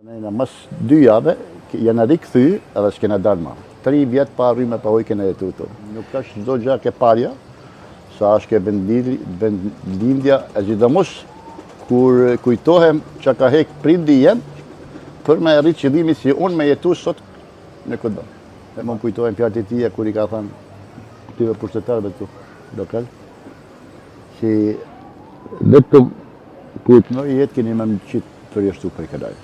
Në mas 2 javë janë rikëthy edhe s'kena dalë ma. 3 vjetë pa rrymë pa ujë kena jetu të. Nuk është çdo gjë ke parja, sa është ke vendlindja e sidomos kur kujtohem që ka hek prindi jem për me rritë qëllimi si unë me jetu sot në këtë do. E më kujtohem fjalët e tija kur I ka thënë tyve pushtetarëve këtu lokal, që vetëm kur të nëjë jetë keni me më qitë përjeshtu për I këdaj.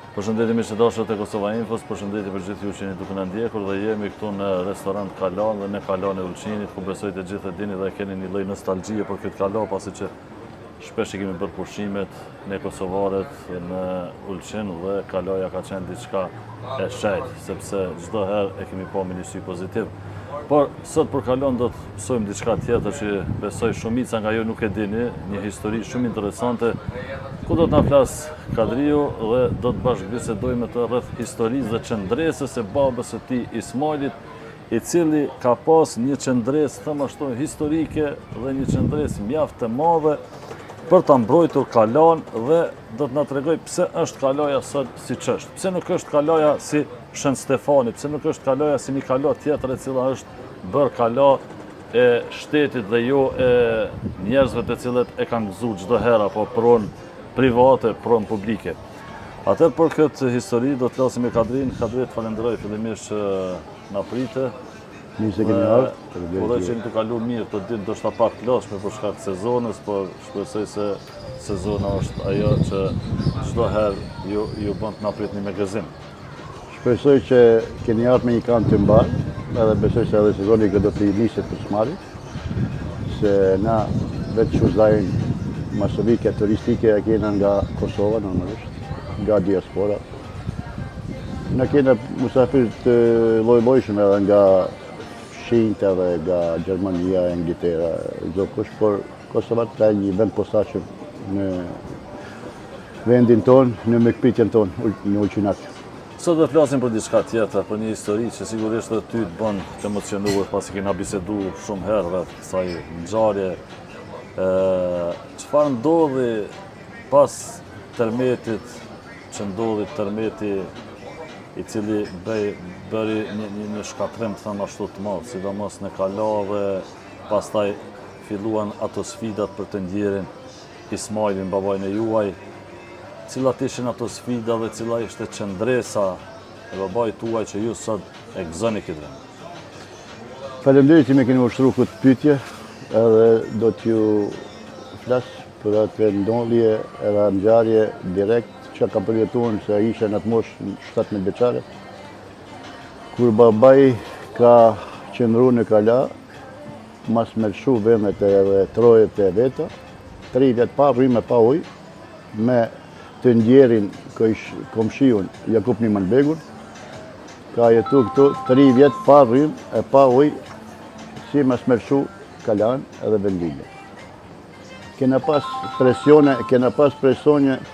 Përshëndetje miqdashët e Kosova Infos, përshëndetje për gjithë ju që jeni duke na ndjekur dhe jemi këtu në restorant Kalan dhe në Kalan e Ulçinit, ku besoj të gjithë e dini dhe keni një lloj nostalgjie për këtë Kala, pasi që shpesh I kemi bërë pushimet në kosovarët në Ulçin dhe Kalaja ka qenë diçka e shejtë, sepse çdo herë e kemi pa me një sy pozitiv. Por sot për Kalan do të mësojmë diçka tjetër që besoj shumica nga ju nuk e dini, një histori shumë interesante ku do të na flas Kadriu dhe do të bashkëbisedojmë të rreth historisë dhe qëndresës e babës së tij Ismailit, I cili ka pas një qëndresë thëmë ashtu historike dhe një qëndresë mjaft të madhe për ta mbrojtur Kalan dhe do të na tregoj pse është Kalaja sot siç është. Pse nuk është Kalaja si Shën Stefani, pse nuk është Kalaja si një Kala tjetër e cila është bërë Kala e shtetit dhe jo e njerëzve të cilët e kanë gëzuar çdo herë apo pronë private, pronë publike. Atëherë për këtë histori do të flasim me Kadrin. Kadri, të falenderoj fillimisht që na prite. Mirë se keni ardhur. Uroj që jeni të kaluar mirë këtë ditë, ndoshta pak lodhshme për shkak të sezonës, por shpresoj se sezona është ajo që çdo herë ju bën të na pritni me gëzim. Shpresoj që keni ardhur me një kënd të mbarë, edhe besoj se edhe sezoni që do të niset për smari, se na vetë shuzajnë masovike turistike e kena nga Kosova normalisht, nga diaspora. Ne kena musafir të lloj-llojshëm edhe nga Fshinjtë edhe nga Gjermania, Anglishtera, çdo kush, por Kosovat ka një vend posaçëm në vendin tonë, në mikpritjen tonë, në Ulçinat. Sot do të flasim për diçka tjetër, për një histori që sigurisht edhe ty të bën të emocionuar pasi kena biseduar shumë herë rreth kësaj ngjarje. Çfarë ndodhi pas tërmetit, që ndodhi tërmeti I cili bëri një shkatrim të thënë ashtu të madh, sidomos në Kala dhe pastaj filluan ato sfidat për të ndjerin Ismailin, babain e juaj. Cilat ishin ato sfida dhe cila ishte qëndresa e babait tuaj që ju sot e gëzoni këtë vend? Faleminderit që më keni ushtruar këtë pyetje, edhe do t'ju flas për atë ndodhje edhe ngjarje direkt që ka përjetuar se isha në atë moshë 17 vjeçare, kur babai ka qëndruar në Kala, mas me lshu vendet edhe trojet e veta, 3 vjet pa rrymë pa ujë, me të ndjerin komshiun Jakub Nimanbegun, ka jetu këtu 3 vjet pa rrymë e pa ujë, si mas me lshu Kalan edhe vendinje. Kena pas presione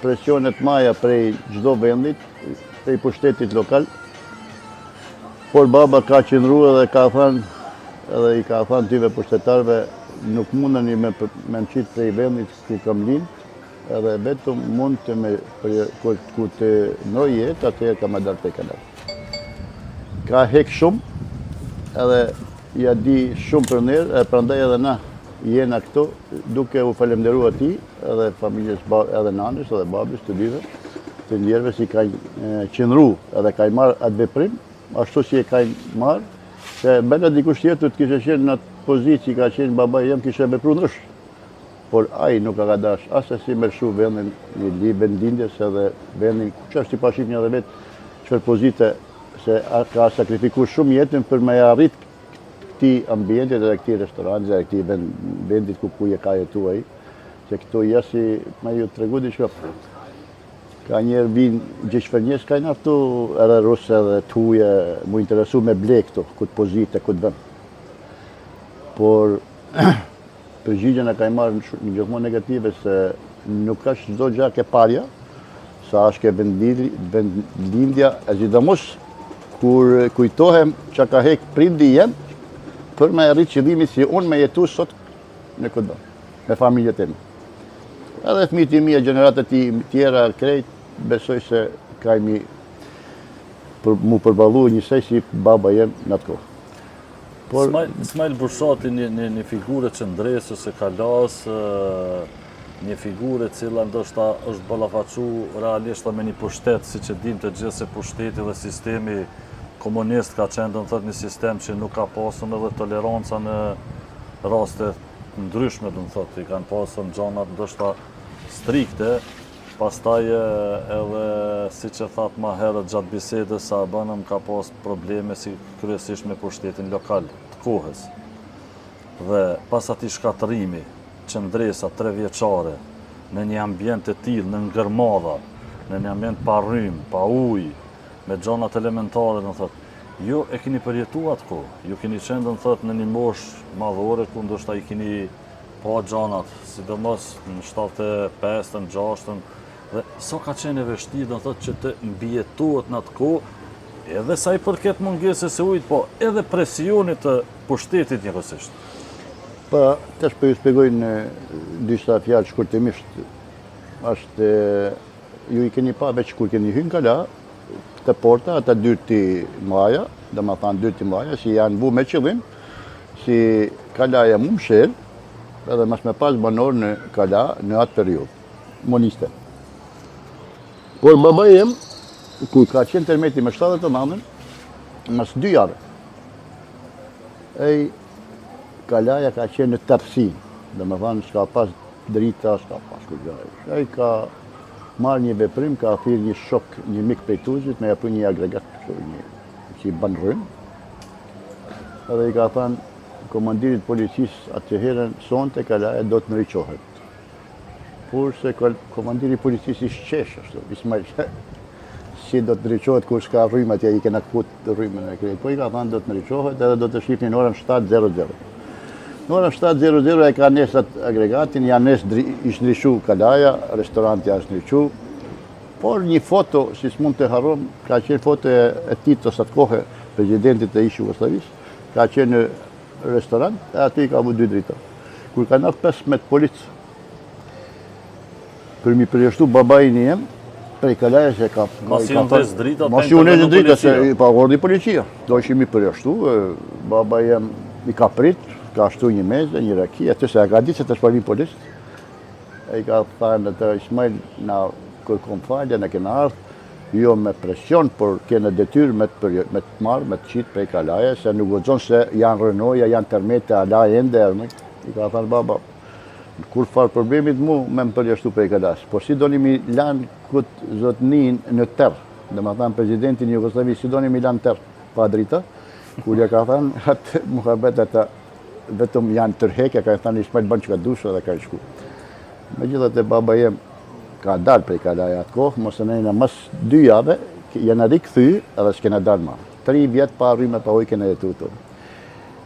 të maja prej çdo vendit, prej pushtetit lokal, por baba ka qëndruar dhe ka thënë, edhe I ka thënë tyve pushtetarëve, nuk mundeni me më qitë prej vendit ku kam lind, edhe vetëm mund të ku të ndroj jetë, atëherë ka më dalë prej Kala. Ka hek shumë, edhe ja di shumë për nerë, prandaj edhe na jena këtu, duke u falemnderuar atij, edhe familjes edhe nanës, edhe babës të dyve, të njerëve si kanë qëndruar edhe kanë marrë atë veprim, ashtu si e kanë marrë, se bëna dikush tjetër të kishte qenë në atë pozitë që ka qenë babai jam, kishte vepruar ndryshe. Por ai nuk ka dash asesi me lshu vendin një vendindjes edhe vendin që është I pashifni edhe vetë çfarë pozite se ka sakrifikuar shumë jetën për me arrit këtij ambientit edhe këtij restorantit edhe këtij vendit ku e ka jetuar ai, që këto jashtë më ju tregu diçka. Ka njerë vinë gjeshfërnjes, ka në aftu edhe rusë edhe tuje, mu interesu me ble këto, këtë pozite, këtë vend. Por përgjigjen e ka I marrë në gjithmonë negative se nuk është çdo gjë ke parja, sa është ke vendlindja e sidomos kur kujtohem që ka hek prindi jem për me rritë qëllimi si unë me jetu sot në këtë vend, me familjet e mi. Edhe fëmijët e mi e gjeneratët tjera krejt besoj se ka mu përballu njësej si baba jem në atë kohë. Ismail Burshati një figurë qëndresës e kalas, një figurë cila ndoshta është ballafaqu realisht me një pushtet, siç e dim të gjithë se pushteti dhe sistemi komunist ka qenë një sistem që nuk ka pasur edhe toleranca në raste ndryshme, i kanë pasur gjanat ndoshta strikte. Pastaj edhe, si që thatë ma herët gjatë bisedës, sa bënëm ka pas probleme si kryesisht me pushtetin lokal të kohës. Dhe pas ati shkatërimi, qëndresa 3 vjeçare, në një ambient të tillë, në ngërmadha, në një ambient pa rrymë, pa ujë, me gjanat elementare, ju e keni përjetu atë kohë, ju keni qenë në një moshë madhore, ku ndoshta i keni pa gjanat, sidomos në 75, në 6, dhe sa ka qenë e vështirë, që të mbijetohet në atë kohë, edhe sa i përket mungesës së ujit, po edhe presionit të pushtetit njëkohësisht. Tash po ju shpjegoj në disa fjalë shkurtimisht. Është ju i keni pa veç kur keni hyrë kala, të porta, ata dyrti mlaja, domethënë dyrti mlaja, si janë vu me qëllim, si kalaja mu mshel, edhe mas me pas banor në kala në atë periudhë, moniste. Por mama jem, kur ka qenë tërmeti me 79, mas 2 javë, kalaja ka qenë në tërsi, domethënë s'ka pas drita, s'ka pas kujdes. Ai ka marrë një veprim, ka thirrë një shok, një mik prej Tuzit, me japë një agregat, që i ban rrym. Edhe i ka thënë komandirit policisë atëherën sonte kalaja do të ndriçohet. Por se komandiri policisë i shqesh ashtu, Ismail, si do të ndriçohet kur s'ka rrymë atje, i kena kput rrymën e krejt. Po i ka thënë do të ndriçohet edhe do të shihni në orën 7:00. Në orën 7:00 e ka nes atë agregatin, ishtë ndryshu kalaja, restoranti ashtë ndryshu, por një foto, si s'mund të harrom, ka qenë foto e Titos atë kohë, presidentit e ish Jugosllavisë, ka qenë në restorant, e aty i ka vu 2 drita. Kur ka nërë 15 policë, për mi përjashtu babajin jem, prej kalaja se ka... Mas ju në drita, mas ju në drita, se pa ordi policia. Do ishim i përjashtu, baba jem i ka prit, ka ashtu një mezë, një raki, atë se e ka ditë se të shpalvi policë. E i ka thënë të Ismail, na kërkom falje, në kena ardhë, jo me presion, por kene detyrë me të marrë, me të qitë prej kalaja, se nuk gëzon se janë rënoja, janë tërmete, ala ende, i ka thënë baba, kur farë problemit mu me më përjashtu prej kalas, por si doni mi lanë këtë zotnin në tërë, dhe më thënë presidentin Jugoslavi, si doni mi lanë tërë, pa drita, kur ja ka thënë, atë muhabet ata vetëm janë tërhekja, ka thënë Ismail banë që ka dusha dhe ka shku. Me gjithat e baba jem ka dalë prej kalaja atë kohë, mos e nëjna mas 2 jave, janë rikëthy edhe s'kena dalë ma. 3 vjetë pa rryme pa ujë kena jetu të.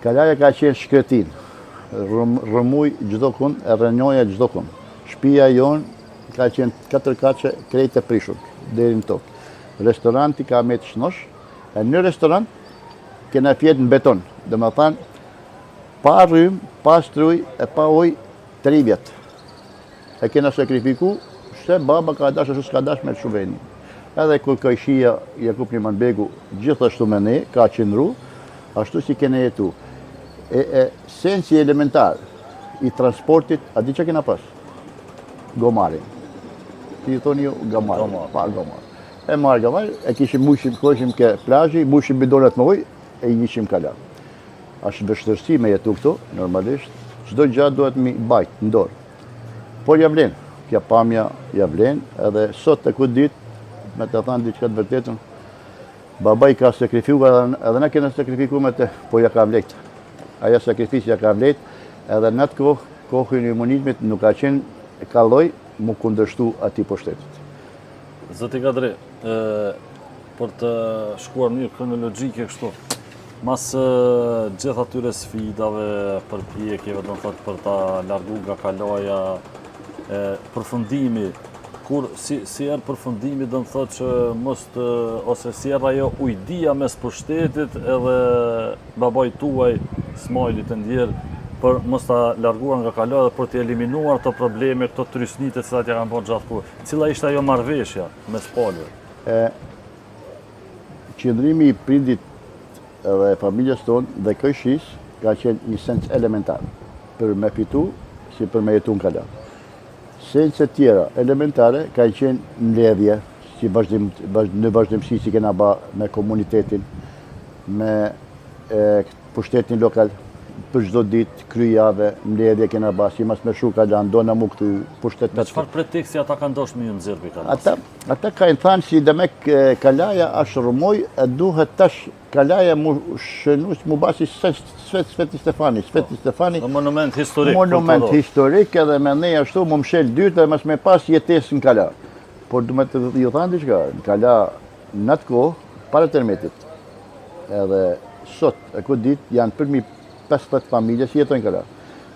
Kalaja ka qenë shkretin, rëmuj gjdo kun, e rënjoja gjdo kun. Shpia jonë ka qenë 4 kache krejt e prishur, deri në tokë. Restoranti ka me të shnosh, e në restorant kena fjetë në beton, dhe më thanë, pa rrymë, pa struj, e pa ujë, 3 vjetë. E kena sakrifiku, se baba ka dash ashtu s'ka dash me të shuveni. Edhe kur ka ishia Jakub Limanbegu, gjithashtu me ne, ka qëndru, ashtu si kene jetu. Sensi elementar i transportit, a di që kena pas? Gomarin. Ti i thoni ju, gomarin. Pa, gomarin. E marrë gomarin, e kishim mushim ke plazhi, mushim bidonat me ujë, e i njishim kala. Ashtë vështërsi me jetu këto, normalisht, çdo gjatë duhet mi bajtë, në dorë. Por javlen, kja pamja javlen, edhe sot të këtë ditë, me të thanë diçka të vërtetën, baba i ka sakrifiku, edhe na kena sakrifiku me të, po ja ka vlejtë. Aja sakrifisja ka vlejtë, edhe në atë kohën e imunizmit nuk ka qenë kalloj mu kundërshtu ati pushtetit. Zoti Kadri, për të shkuar një kronologjike kështu, mas gjithë atyre sfidave, përpjekjeve, do të thotë për ta largu nga kalaja, përfundimi, kur si erë përfundimi do të thotë që mos të, ose si erë ajo ujdia mes pushtetit edhe babaj tuaj, Smajlit e ndjerë, për mos ta larguar nga Kala dhe për të eliminuar të probleme, këto trysnit e cilat ja kanë bërë gjatë kohë. Cila ishte ajo marrëveshja mes palëve? Qëndrimi i prindit dhe familjes tonë dhe këshis ka qenë një sens elementar për me fitu si për me jetu në Kala. Senset tjera elementare ka qenë mbledhje, si në vazhdimësi si kena ba me komunitetin, me pushtetin lokal, për çdo ditë, kryjave, mbledhje kena ba, si mas me shu Kala, ndona mu këtu pushtet. Me çfarë preteksti ata kanë dashur me ju nxjerr për Kalas? Ata kanë thënë si demek Kalaja është rrëmoj, e duhet tash Kalaja mu shënus mu basi Sveti Stefani. Në monument historik. Monument historik edhe me ne ashtu mu mshel dyrt dhe mas me pas jetesë në Kala. Por du me të ju thanë diçka, në Kala në atë kohë, para termetit, edhe sot, e këtë ditë, janë përmi 50 familje që jetojnë Kala.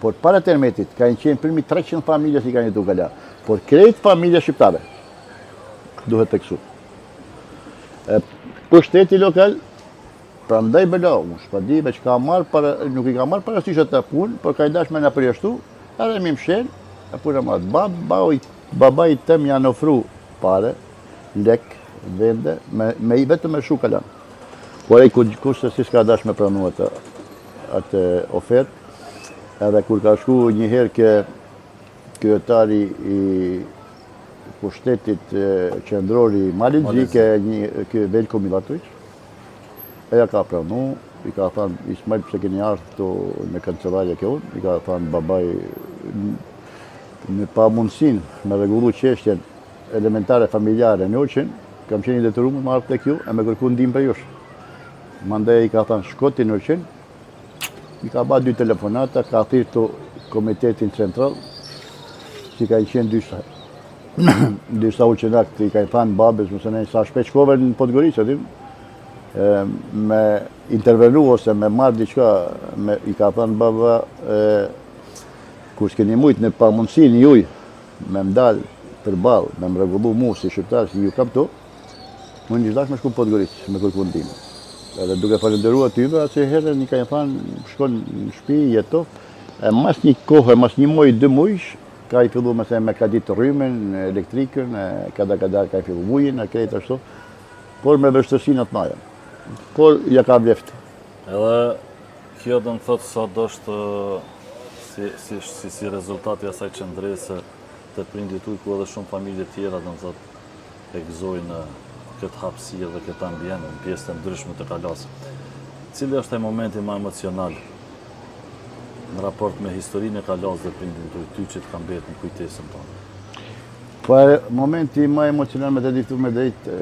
Por para termetit, ka qenë përmi 300 familje që kanë jetu Kala. Por krejt familje shqiptare, duhet të kësu. Pushteti lokal, prandaj bëla, unë shpadi me që ka marrë, nuk i ka marrë parasyshet të punë, por ka i dash me në përjashtu, edhe mi mshen, e punë marrë. Babai tem janë ofru pare, lek, vende, vetëm me shu Kalan. Por e kurse si s'ka dash me pranu atë ofertë, edhe kur ka shku njëherë kryetari i pushtetit qendrori Malixhi, ke Veljko Milatović, eja ka pranu, i ka thënë, Ismail pse keni ardhur këtu në kancelarja kjo, i ka thënë babai në pa mundësin me rregullu çështjen elementare familjare në Oqin, kam qenë i detyruar me ardh tek ju e me kërku ndihmë për jush. Mandej i ka thënë shkoti në Oqin, i ka ba 2 telefonata, ka thirrë të komitetin central, si ka i qenë dysa uqenakt, i ka i thënë babes, mëse ne sa shpeç shkove në Podgoricë, me intervenu ose me marrë diçka, i ka thënë baba, kur s'keni mujtë në pamundësin juj, me mdalë për balë, me më rregullu mu si shqiptar, si ju kam to, më një gjithdash me shku në Podgoricë, me kërku ndihmë. Edhe duke falenderua tyve, atëse herën i ka i thanë, shkon në shtëpi, jeto, e mas një kohë, mas një muaj, 2 mujsh, ka i fillu me ka ditë rrymen, elektrikën, kada ka i fillu ujin, e krejt ashtu, por me vështërsinë atë maja. Por ja ka vleftë. Edhe kjo do më thotë sa do është si rezultati asaj qëndrese të prindit tuaj, ku edhe shumë familje tjera do më thotë e gëzojnë këtë hapësirë dhe këtë ambient në pjesë të ndryshme të Kalas. Cili është e momenti më emocional në raport me historinë e Kalas dhe prindin tuaj, ty që të kam betë në kujtesën tonë? Po momenti më emocional me të diftu me drejtë,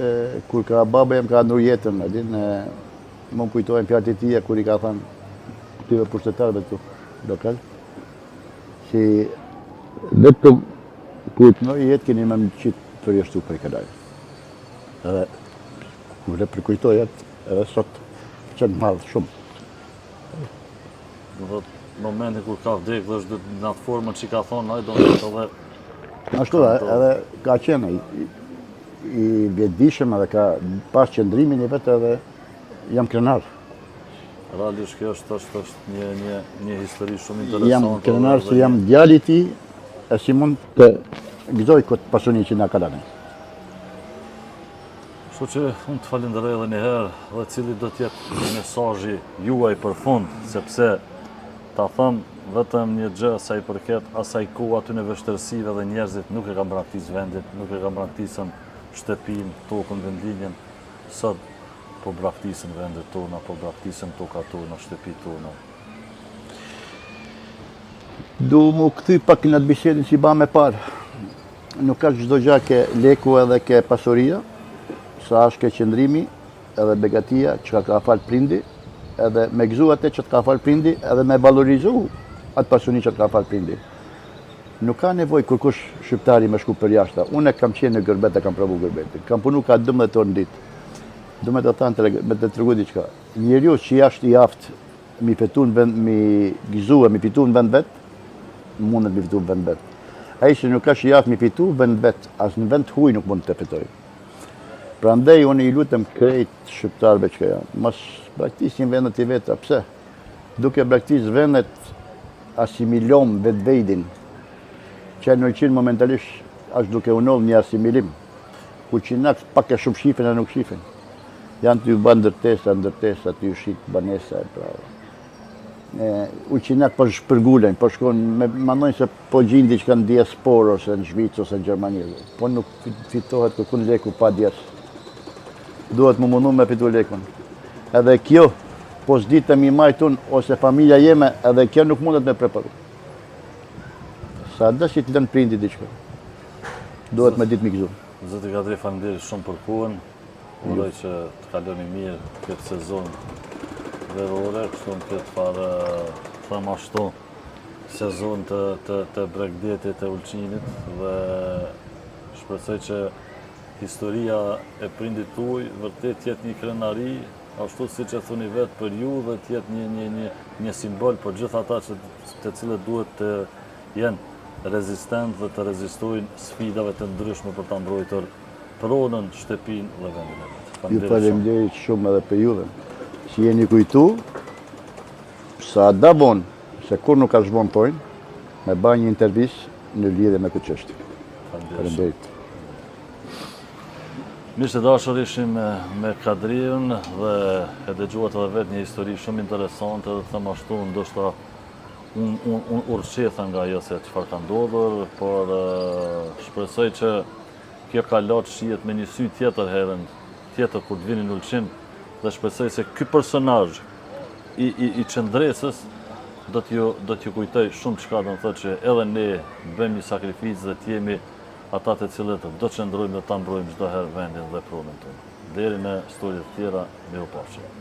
kur ka baba jem ka ndru jetën, më kujtojnë fjalët e tija kur i ka thënë këtyve pushtetarëve këtu lokal, që vetëm kur të nëjë jetë keni më qitë përjashtu për i Kalaj. Edhe kur e përkujtoj atë, edhe sot qenë madhë shumë. Në momentin kur ka vdek dhe është në atë formën që i ka thonë, do në të edhe... Ashtu edhe ka qenë i vjetëdishëm edhe ka pas qëndrimin i vetë edhe jam krenar. Realisht kjo është një histori shumë interesante. Jam krenar se jam djali i tij, e si mund të gëzoj këtë pasuni që na ka dhënë. Kështu që unë të falenderoj edhe një herë dhe cili do t'jetë mesazhi juaj për fund, sepse ta thëmë vetëm një gjë sa i përket asaj kohë aty në vështërsive dhe njerëzit nuk e kanë braktis vendit, nuk e kanë braktisën shtëpin, tokën, vendlinjen, sot po braktisën vendet tona, po braktisën toka tona, shtëpi tona. Du mu këthy pak në atë bisedin që i ba me parë. Nuk ka çdo gjë ke leku edhe ke pasuria, sa është ke qëndrimi edhe begatia që ka falë prindi, edhe me gëzu atë që të ka falë prindi, edhe me valorizu atë pasuni që të ka falë prindi. Nuk ka nevoj kërkush shqiptari me shku për jashta. Unë kam qenë në Gërbet e kam provu Gërbetin. Kam punu ka 12 orë në ditë. Do me të thanë me të tregu diçka. Njeriu që jashtë i aftë mi gëzu e mi fitu në vend vetë, mundet mi fitu në vend vetë. Ai që nuk ka që jaftë mi fitu vend vetë, as në vend huj nuk mund të fitoj. Prandaj unë i lutem krejt shqiptarëve që janë, mos braktisin vendet i veta. Pse? Duke braktis vendet asimilom vetë-vejdin, që në qinë momentalisht është duke unoll një asimilim, ku qinak pak e shumë shifin e nuk shifin. Janë të ju bë ndërtesa, të ju shit banesa e prave. Uqinak po shpërgulen, po shkon, mandojnë se po gjinë diçka në diasporë ose në Zhvicë ose në Gjermani, po nuk fitohet kërkun leku pa djesë. Duhet më mundu me fitu lekun. Edhe kjo, po s'ditë mi majtun ose familja jeme, edhe kjo nuk mundet me preparu. Sa dhe si të lënë prindi diçka. Duhet me ditë mikëzu. Zoti Kadri, faleminderit shumë për kohën. Uroj që të kaloni mirë këtë sezon verore, kështu në këtë farë thëmë ashtu sezon të bregdetit të Ulqinit dhe shpresoj që historia e prindit tuaj vërtet jetë një krenari, ashtu si që thuni vetë për ju dhe tjetë një simbol për gjithë ata të cilët duhet të jenë rezistent dhe të rezistojnë sfidave të ndryshme për të mbrojtur pronën, shtëpinë dhe vendin e vetë. Ju faleminderit shumë edhe për juve. Si jeni kujtu, sa da bon, se kur nuk ka zhvontojnë, me ba një intervistë në lidhje me këtë çështje. Faleminderit. Mirë se dashur ishim me Kadriun dhe e dëgjuat edhe vetë një histori shumë interesante dhe thëmë ashtu ndoshta unë urqetha nga ajo se çfarë ka ndodhur, por shpresoj që kjo kalat shihet me një sy tjetër herën, tjetër kur të vini në Ulqin, dhe shpresoj se ky personazh i qendresës do t'ju kujtoj shumë çka, do të thotë që edhe ne bëjmë një sakrificë dhe t'jemi ata të cilët do të qëndrojmë dhe ta mbrojmë çdo herë vendin dhe pronën tonë. Deri në histori të tjera, mirupafshim.